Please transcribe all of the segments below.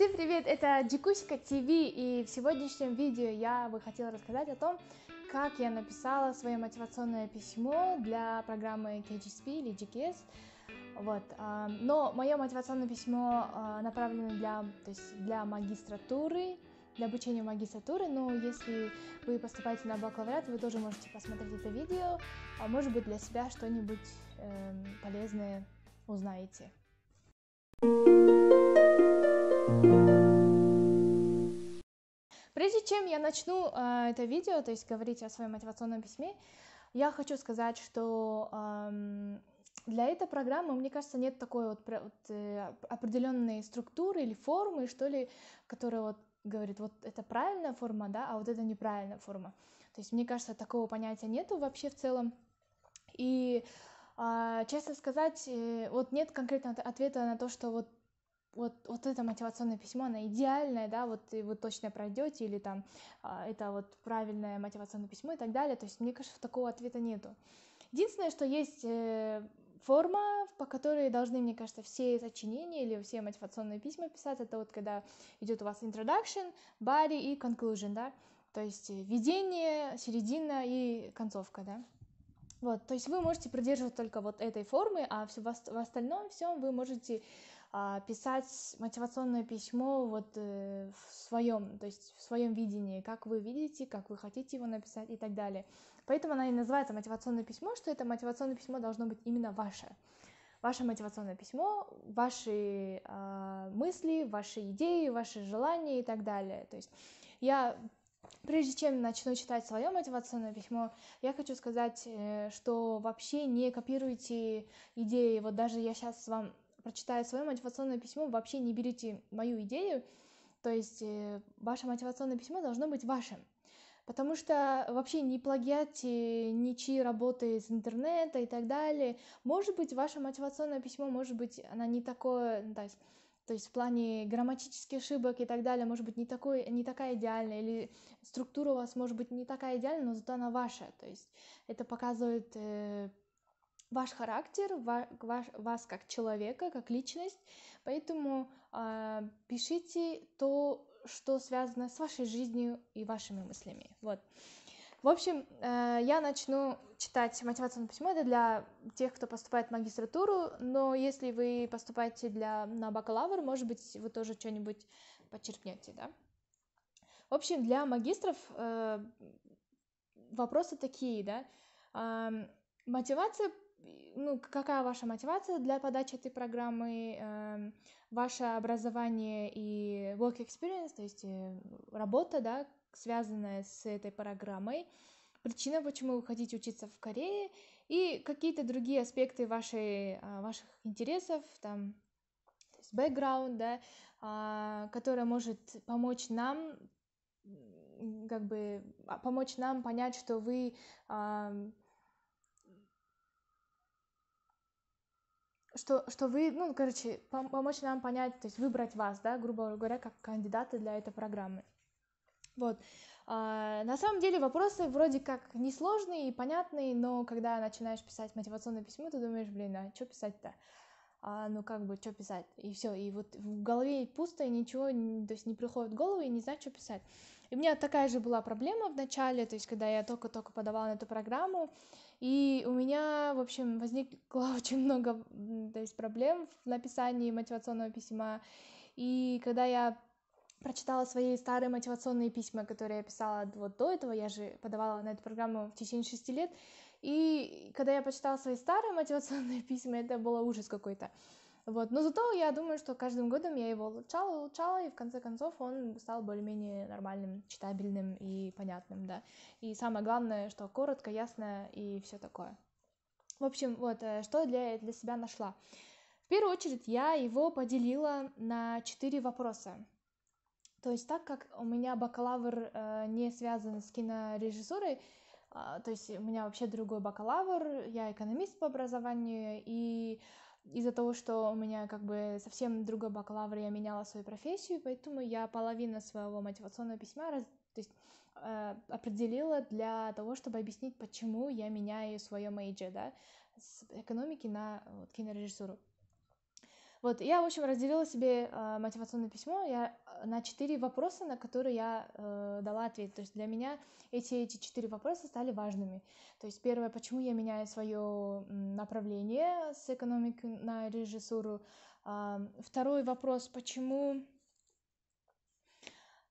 Всем привет, это Джикусика ТВ, и в сегодняшнем видео я бы хотела рассказать о том, как я написала свое мотивационное письмо для программы KGSP или GKS. Но мое мотивационное письмо направлено для магистратуры, для обучения магистратуры, но если вы поступаете на бакалавриат, вы тоже можете посмотреть это видео, может быть, для себя что-нибудь полезное узнаете. Прежде чем я начну это видео, то есть говорить о своем мотивационном письме, я хочу сказать, что для этой программы, мне кажется, нет такой определенной структуры или формы, что ли, которая говорит, вот это правильная форма, да, а вот это неправильная форма. То есть, мне кажется, такого понятия нету вообще в целом. И, честно сказать, нет конкретного ответа на то, что вот это мотивационное письмо, оно идеальное, да, и вы точно пройдете, или там это правильное мотивационное письмо и так далее. То есть, мне кажется, такого ответа нету. Единственное, что есть форма, по которой должны, мне кажется, все сочинения или все мотивационные письма писать, это когда идет у вас introduction, body и conclusion, да, то есть введение, середина и концовка, да. То есть вы можете придерживаться только этой формы, а в остальном всем вы можете писать мотивационное письмо в своем видении, как вы видите, как вы хотите его написать и так далее. Поэтому она и называется мотивационное письмо, что это мотивационное письмо должно быть именно ваше мотивационное письмо, ваши мысли, ваши идеи, ваши желания и так далее. То есть прежде чем начну читать свое мотивационное письмо, я хочу сказать, что вообще не копируйте идеи. Даже я сейчас вам прочитаю свое мотивационное письмо, вообще не берите мою идею, то есть ваше мотивационное письмо должно быть вашим. Потому что вообще не плагиате ничьи работы из интернета и так далее. Может быть, ваше мотивационное письмо, может быть, она не такое, то есть в плане грамматических ошибок и так далее, может быть, не такая идеальная, или структура у вас может быть не такая идеальная, но зато она ваша. То есть это показывает ваш характер, вас как человека, как личность. Поэтому пишите то, что связано с вашей жизнью и вашими мыслями. В общем, я начну читать мотивационное письмо. Это для тех, кто поступает в магистратуру, но если вы поступаете на бакалавр, может быть, вы тоже что-нибудь подчеркнете, да? В общем, для магистров вопросы такие, да? Мотивация, какая ваша мотивация для подачи этой программы, ваше образование и work experience, то есть работа, да, связанная с этой программой, причина, почему вы хотите учиться в Корее, и какие-то другие аспекты ваших интересов, там, то есть background, да, который может помочь нам понять, что вы помочь нам понять, то есть выбрать вас, да, грубо говоря, как кандидата для этой программы. На самом деле вопросы вроде как несложные и понятные, но когда начинаешь писать мотивационное письмо, ты думаешь, что писать-то? Что писать? И все, и в голове пусто, и ничего, то есть не приходит в голову, и не знаю, что писать. И у меня такая же была проблема в начале, то есть когда я только-только подавала на эту программу, и у меня, в общем, возникло очень много, то есть проблем в написании мотивационного письма. И когда я прочитала свои старые мотивационные письма, которые я писала до этого, я же подавала на эту программу в течение 6 лет, и когда я почитала свои старые мотивационные письма, это был ужас какой-то. Но зато я думаю, что каждым годом я его улучшала, и в конце концов он стал более-менее нормальным, читабельным и понятным, да. И самое главное, что коротко, ясно и все такое. В общем, что для себя нашла. В первую очередь я его поделила на 4 вопроса. То есть так как у меня бакалавр не связан с кинорежиссурой, то есть у меня вообще другой бакалавр, я экономист по образованию, и из-за того, что у меня совсем другой бакалавр, я меняла свою профессию, поэтому я половину своего мотивационного письма определила для того, чтобы объяснить, почему я меняю свое мейджор, да, с экономики на кинорежиссуру. Вот, я, в общем, разделила себе мотивационное письмо на 4 вопроса, на которые я дала ответ. То есть для меня эти 4 вопроса стали важными. То есть первое, почему я меняю свое направление с экономики на режиссуру. Второй вопрос, почему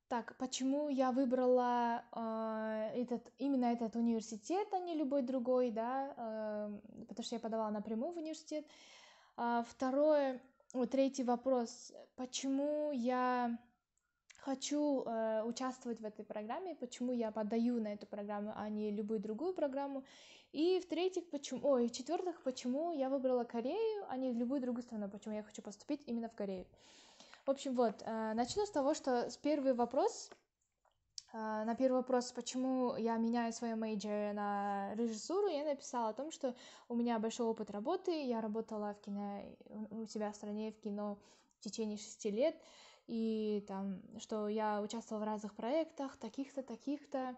я выбрала именно этот университет, а не любой другой, да, потому что я подавала напрямую в университет. Третий вопрос, почему я хочу участвовать в этой программе, почему я подаю на эту программу, а не любую другую программу. И в-четвертых, почему я выбрала Корею, а не любую другую страну, почему я хочу поступить именно в Корею. В общем, начну с того, что на первый вопрос, почему я меняю свое мейджор на режиссуру, я написала о том, что у меня большой опыт работы, я работала в кино, у себя в стране в кино в течение 6 лет, и там, что я участвовала в разных проектах, таких-то.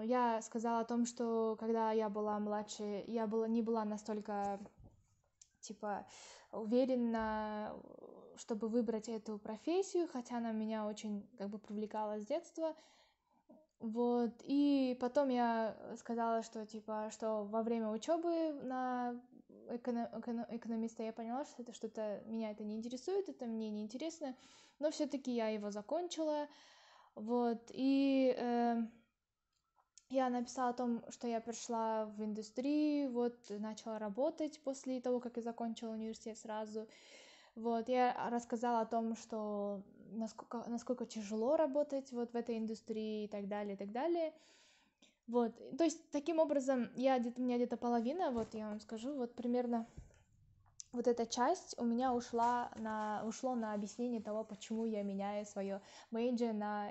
Я сказала о том, что когда я была младше, не была настолько, типа, уверена, чтобы выбрать эту профессию, хотя она меня очень, как бы, привлекала с детства. Вот, и потом я сказала, что, типа, что во время учебы на экономиста я поняла, что это что-то, меня это не интересует, это мне не интересно, но все-таки я его закончила, вот, и я написала о том, что я пришла в индустрию, вот, начала работать после того, как я закончила университет сразу. Вот, я рассказала о том, что насколько тяжело работать вот в этой индустрии и так далее, и так далее. Вот, то есть таким образом у меня где-то половина, вот я вам скажу, вот примерно вот эта часть у меня ушло на объяснение того, почему я меняю свое мейджор на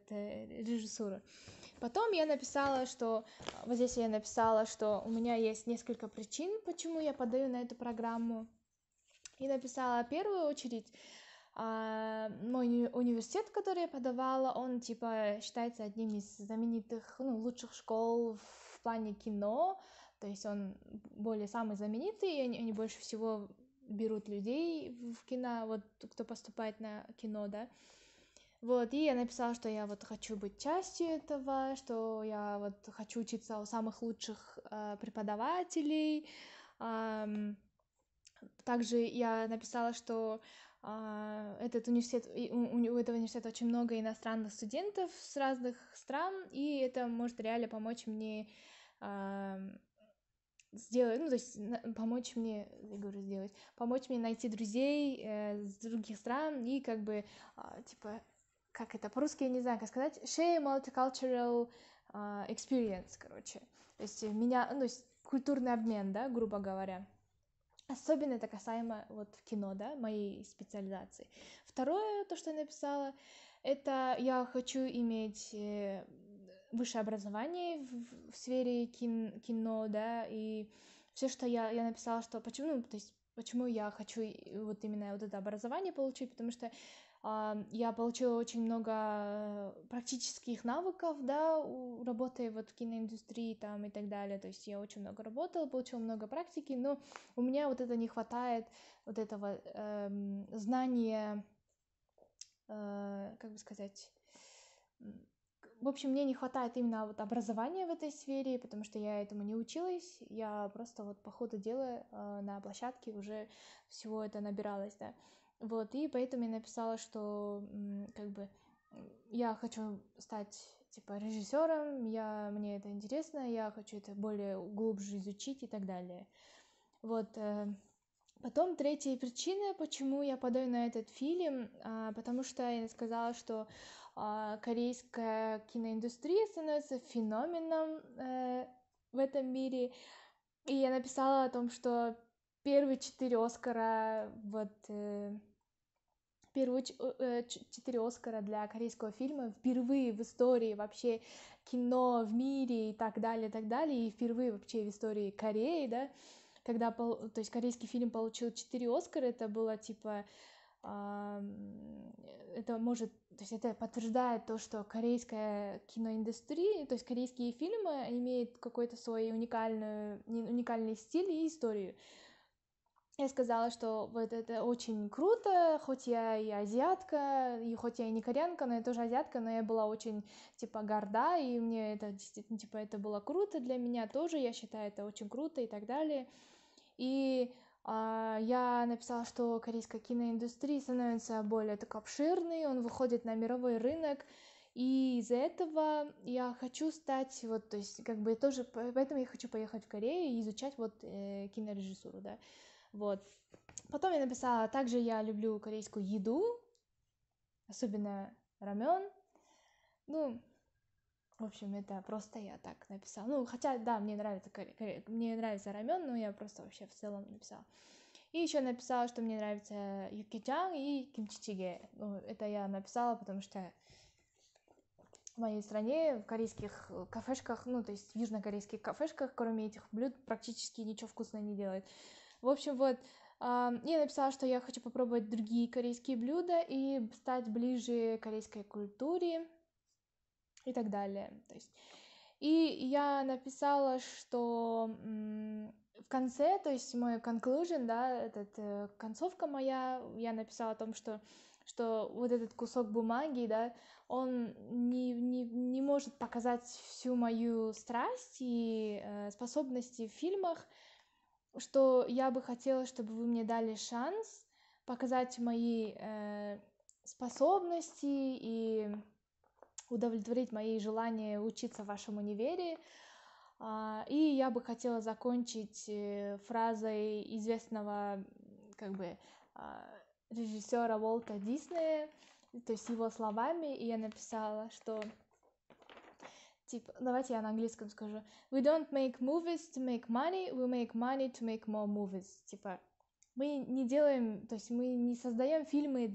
режиссуру. Потом вот здесь я написала, что у меня есть несколько причин, почему я подаю на эту программу. И написала в первую очередь, мой университет, который я подавала, он типа считается одним из знаменитых, лучших школ в плане кино, то есть он самый знаменитый, и они больше всего берут людей в кино, вот кто поступает на кино, да. Вот, и я написала, что я вот хочу быть частью этого, что я вот хочу учиться у самых лучших преподавателей. Также я написала, что этот университет, у этого университета очень много иностранных студентов с разных стран, и это может реально помочь мне помочь мне найти друзей с других стран и как бы, типа, как это по-русски, я не знаю, как сказать, share multicultural experience, короче. То есть то есть культурный обмен, да, грубо говоря. Особенно это касаемо вот кино, да, моей специализации. Второе, то, что я написала, это я хочу иметь высшее образование в сфере кино, да, и все, что я написала, что почему я хочу вот именно вот это образование получить, потому что я получила очень много практических навыков, да, работая вот в киноиндустрии там и так далее, то есть я очень много работала, получила много практики, но у меня вот это не хватает, вот этого знания, как бы сказать, в общем, мне не хватает именно вот образования в этой сфере, потому что я этому не училась, я просто вот по ходу дела на площадке уже всего это набиралась, да. Вот, и поэтому я написала, что как бы я хочу стать типа режиссером, мне это интересно, я хочу это более глубже изучить и так далее. Вот, потом третья причина, почему я подаю на этот фильм, потому что я сказала, что корейская киноиндустрия становится феноменом в этом мире, и я написала о том, что первые 4 Оскара, первые 4 Оскара для корейского фильма впервые в истории вообще кино в мире и так далее, и впервые вообще в истории Кореи, да, то есть корейский фильм получил 4 Оскара, это было типа, то есть это подтверждает то, что корейская киноиндустрия, то есть корейские фильмы имеют какой-то свой уникальный стиль и историю. Я сказала, что вот это очень круто, хоть я и азиатка, и хоть я и не кореянка, но я тоже азиатка, но я была очень, типа, горда, и мне это действительно, типа, это было круто для меня тоже, я считаю это очень круто и так далее. И я написала, что корейская киноиндустрия становится более так обширной, он выходит на мировой рынок, и из-за этого я хочу стать, вот, то есть, как бы тоже, поэтому я хочу поехать в Корею и изучать вот кинорежиссуру, да, вот. Потом я написала, также я люблю корейскую еду, особенно рамен, ну, в общем, это просто я так написала. Ну, хотя, да, мне нравится рамен, но я просто вообще в целом написала. И еще написала, что мне нравится юккичан и кимчичиге. Ну, это я написала, потому что в моей стране, в корейских кафешках, ну, то есть в южнокорейских кафешках, кроме этих блюд, практически ничего вкусного не делают. В общем, вот, я написала, что я хочу попробовать другие корейские блюда и стать ближе к корейской культуре и так далее. То есть, и я написала, что в конце, то есть мой conclusion, да, концовка моя, я написала о том, что вот этот кусок бумаги, да, он не может показать всю мою страсть и способности в фильмах, что я бы хотела, чтобы вы мне дали шанс показать мои способности и удовлетворить мои желания учиться в вашем универе. И я бы хотела закончить фразой известного как бы режиссера Уолта Диснея, то есть его словами, и я написала, что типа, давайте я на английском скажу. We don't make movies to make money, we make money to make more movies. Типа, мы не делаем, то есть мы не создаем фильмы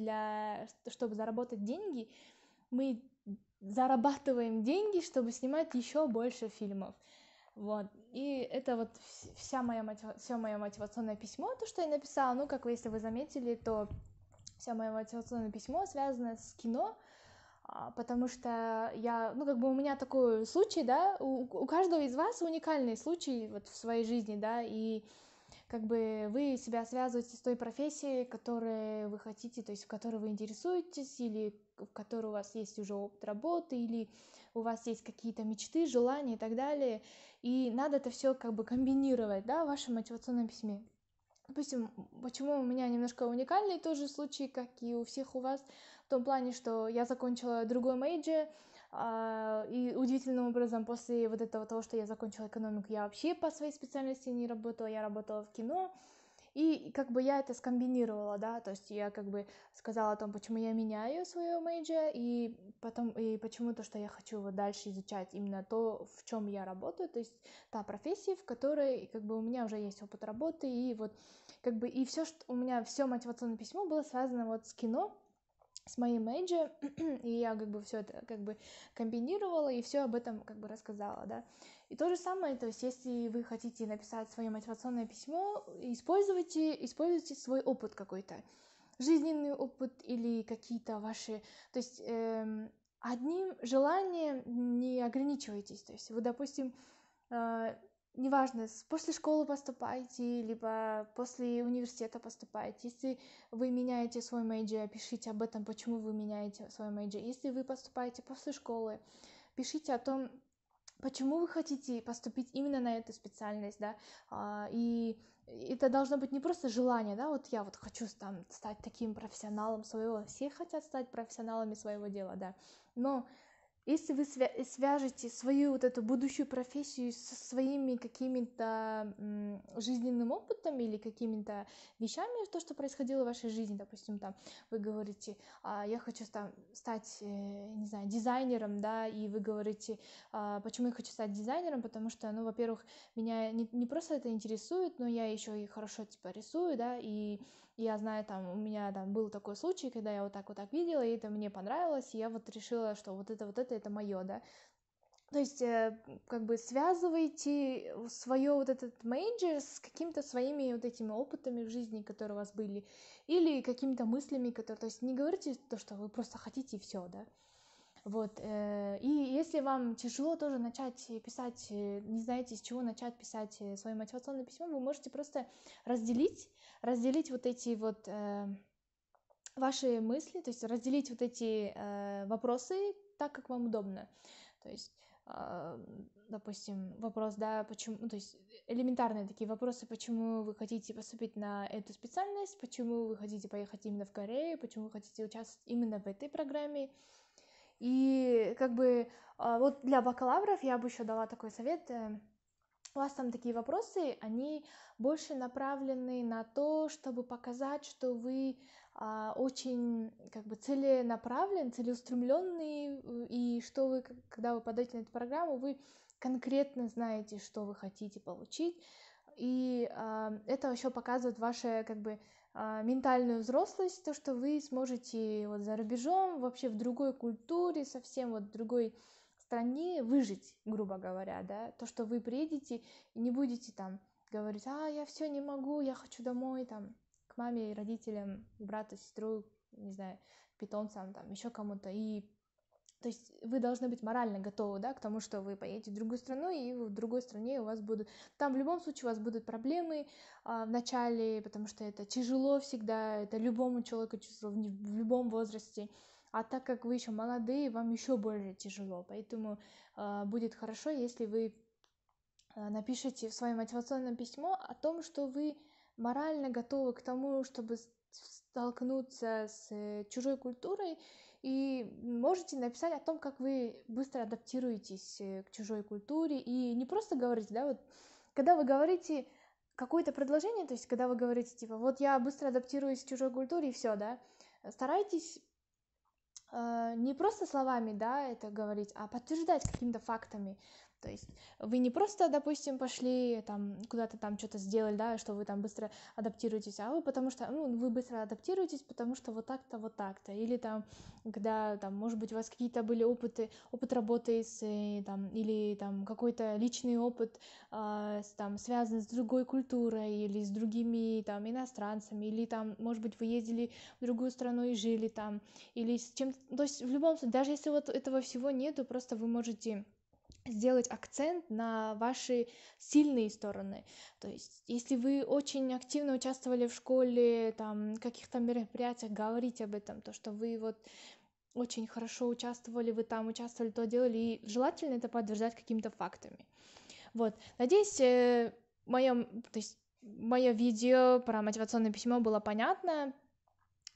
чтобы заработать деньги, мы зарабатываем деньги, чтобы снимать еще больше фильмов. Вот. И это вот все мое мотивационное письмо, то, что я написала. Ну, как вы, если вы заметили, то все мое мотивационное письмо связано с кино, потому что ну, как бы у меня такой случай, да, у каждого из вас уникальный случай вот в своей жизни, да, и как бы вы себя связываете с той профессией, которой вы хотите, то есть в которой вы интересуетесь, или в которой у вас есть уже опыт работы, или у вас есть какие-то мечты, желания и так далее, и надо это все как бы комбинировать, да, в вашем мотивационном письме. Допустим, почему у меня немножко уникальный тоже случай, как и у всех у вас, в том плане, что я закончила другой мейджор, и удивительным образом после вот этого того, что я закончила экономику, я вообще по своей специальности не работала, я работала в кино, и как бы я это скомбинировала, да, то есть я как бы сказала о том, почему я меняю свое мейджор, и потом, и почему то, что я хочу вот дальше изучать именно то, в чем я работаю, то есть та профессия, в которой как бы у меня уже есть опыт работы, и вот как бы и все, что у меня, все мотивационное письмо было связано вот с кино, с моим мейджор, и я как бы все это как бы комбинировала и все об этом как бы рассказала, да. И то же самое, то есть если вы хотите написать свое мотивационное письмо, используйте свой опыт какой-то, жизненный опыт или какие-то ваши, то есть одним желанием не ограничивайтесь, то есть вы, допустим, неважно, после школы поступаете, либо после университета поступаете. Если вы меняете свой мейджор, пишите об этом, почему вы меняете свой мейджор. Если вы поступаете после школы, пишите о том, почему вы хотите поступить именно на эту специальность, да, и это должно быть не просто желание, да, вот я вот хочу там стать таким профессионалом своего, все хотят стать профессионалами своего дела, да, но если вы свяжете свою вот эту будущую профессию со своими какими-то жизненным опытом или какими-то вещами, то, что происходило в вашей жизни, допустим, там вы говорите, я хочу стать, не знаю, дизайнером, да, и вы говорите, почему я хочу стать дизайнером, потому что, ну, во-первых, меня не просто это интересует, но я еще и хорошо, типа, рисую, да, и я знаю, там, у меня там был такой случай, когда я вот так видела, и это мне понравилось, и я вот решила, что вот это мое, да. То есть, как бы связывайте свое вот этот мейджор с какими-то своими вот этими опытами в жизни, которые у вас были, или какими-то мыслями, которые, то есть не говорите то, что вы просто хотите, и все, да. Вот, и если вам тяжело тоже начать писать, не знаете, с чего начать писать свое мотивационное письмо, вы можете просто разделить вот эти вот ваши мысли, то есть разделить вот эти вопросы так, как вам удобно. То есть, допустим, вопрос, да, почему, ну, то есть элементарные такие вопросы, почему вы хотите поступить на эту специальность, почему вы хотите поехать именно в Корею, почему вы хотите участвовать именно в этой программе. И как бы вот для бакалавров я бы еще дала такой совет. У вас там такие вопросы, они больше направлены на то, чтобы показать, что вы очень как бы целенаправлен, целеустремленный, и что вы, когда вы подаете на эту программу, вы конкретно знаете, что вы хотите получить, и это еще показывает вашу как бы ментальную взрослость, то, что вы сможете вот за рубежом, вообще в другой культуре, совсем вот в другой стране выжить, грубо говоря, да, то, что вы приедете и не будете там говорить, я все не могу, я хочу домой, там, к маме, родителям, брату, сестру, не знаю, питомцам, там, еще кому-то, и то есть вы должны быть морально готовы, да, к тому, что вы поедете в другую страну, и в другой стране у вас будут... Там в любом случае у вас будут проблемы в начале, потому что это тяжело всегда, это любому человеку тяжело в любом возрасте. А так как вы еще молодые, вам еще более тяжело. Поэтому будет хорошо, если вы напишите в своем мотивационном письмо о том, что вы морально готовы к тому, чтобы столкнуться с чужой культурой, и можете написать о том, как вы быстро адаптируетесь к чужой культуре, и не просто говорить, да, вот, когда вы говорите какое-то предложение, то есть, когда вы говорите, типа, вот я быстро адаптируюсь к чужой культуре, и все, да, старайтесь не просто словами, да, это говорить, а подтверждать какими-то фактами. То есть вы не просто, допустим, пошли там куда-то там что-то сделали, да, что вы там быстро адаптируетесь, а вы потому что, вы быстро адаптируетесь, потому что вот так-то, вот так-то. Или там, когда там, может быть, у вас какие-то были опыт работы там, или там какой-то личный опыт там, связанный с другой культурой или с другими там иностранцами, или там, может быть, вы ездили в другую страну и жили там, или с чем-то, то есть в любом случае, даже если вот этого всего нету, просто вы можете сделать акцент на ваши сильные стороны. То есть, если вы очень активно участвовали в школе, там, каких-то мероприятиях, говорите об этом, то, что вы вот очень хорошо участвовали, вы там участвовали, то делали, и желательно это подтверждать какими-то фактами. Вот, надеюсь, мое видео про мотивационное письмо было понятно.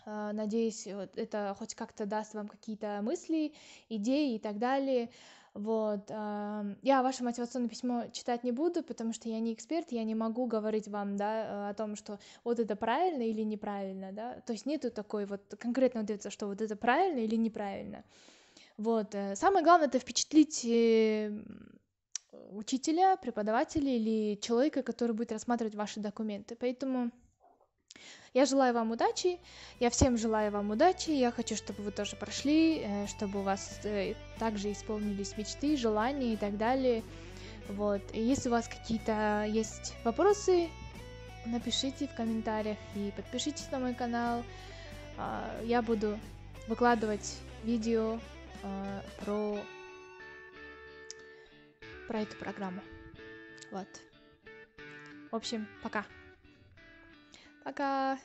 Надеюсь, вот это хоть как-то даст вам какие-то мысли, идеи и так далее. Вот. Я ваше мотивационное письмо читать не буду, потому что я не эксперт, я не могу говорить вам, да, о том, что вот это правильно или неправильно, да. То есть нету такой вот конкретного ответа, что вот это правильно или неправильно. Вот. Самое главное — это впечатлить учителя, преподавателя или человека, который будет рассматривать ваши документы. Поэтому я желаю вам удачи, я всем желаю вам удачи, я хочу, чтобы вы тоже прошли, чтобы у вас также исполнились мечты, желания и так далее. Вот. И если у вас какие-то есть вопросы, напишите в комментариях и подпишитесь на мой канал. Я буду выкладывать видео про эту программу. Вот. В общем, пока. Пока.